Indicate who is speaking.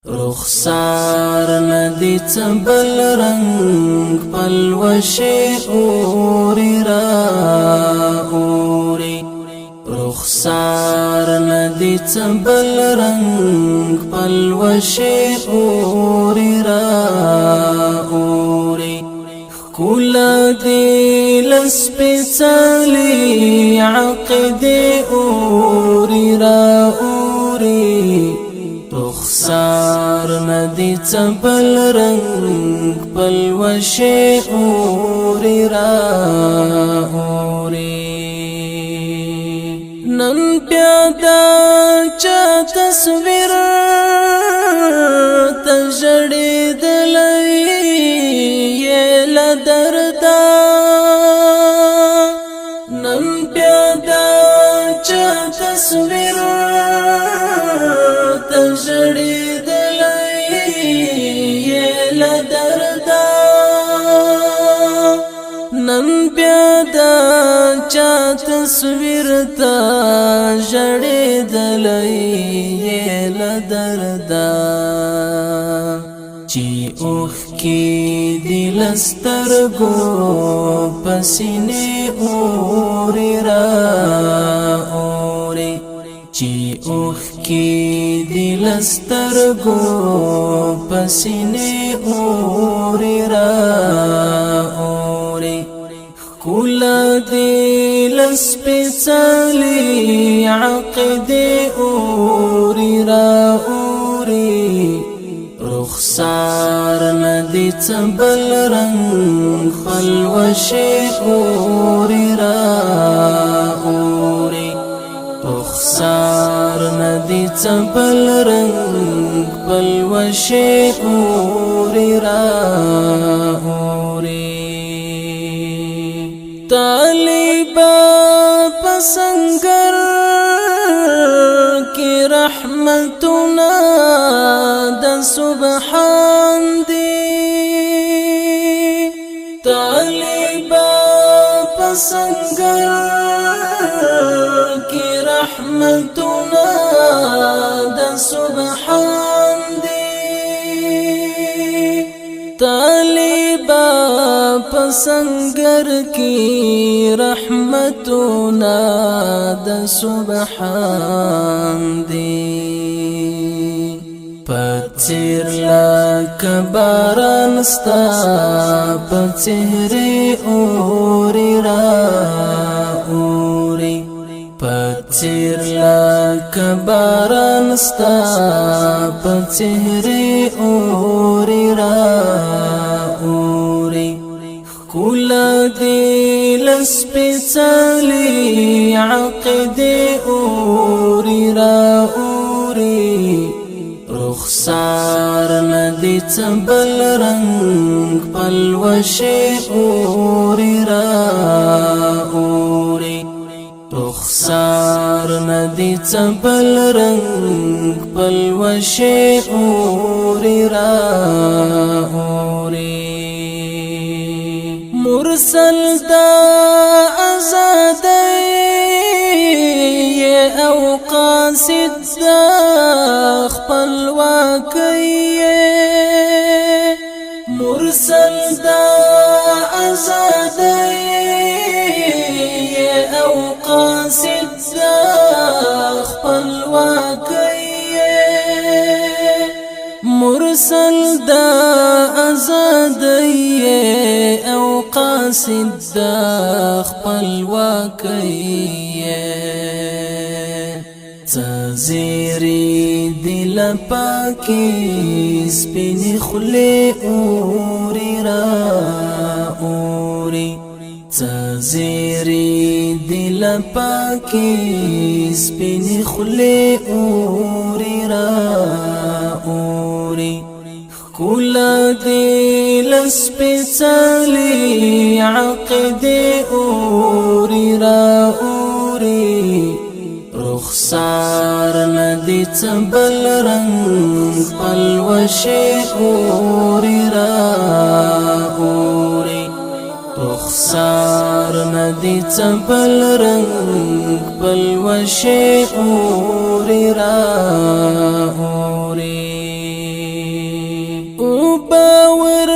Speaker 1: رخسار ندی بل رنگ پلوشی اوری را اوری رخسار ندی بل رنگ پلوشی اوری را اوری کلا دی لسپیڅلی عقیدی اوری را اوری رخسار ندی بل رنگ پلوشی اوری را اوری نن پیادا چا تصویر تجڑی دلی یہ لدردا نن پیادا چا تصویر تجڑی دلی یہ لدردا نن پیادا چا تصویر تا جڑی دلی یہ لدردا چی اوخ کی دلسترگو پسینے اوری را اوری چی اوخ کی دلسترگو پسینے اوری را اوری کلا دل سپیڅلی عقیدی اوری را اوری رخسار ندی بل رنگ خلوشی اوری را اوری رخسار ندی بل رنگ خلوشی اوری را اوری طالبا پسنگر کی رحمتنا د سبحان دی طالبا پسنگر کی رحمتنا د سبحان دی طالبا پسنگر کی رحمتنا د سبحان دی پتیر لک باران ستا پتیری اوری را اوری پتیر لک باران ستا پتیری اوری را اوری کلا دی لسپیڅلی عقیدی اوری را اوری رخسار ندی بل رنگ پلوشی اوری را اوری رخسار ندی بل رنگ پلوشی اوری را اوری مرسل دا ازادی او قاصد دا خپل واقعی مرسل دا ازادی او قاصد دا خپل واقعی مرسل دا ازادی او قاصد دا خپل واقعی تزیری دل پاکی سپینی خلی اوری را اوری تزیری دل پاکی سپینی خلی اوری را اوری کلا دل سپیڅلی عقیدی اوری را اوری رخسار ندی بل رنگ پلوشی اوری را اوری رخسار ندی بل رنگ پلوشی اوری را اوری باور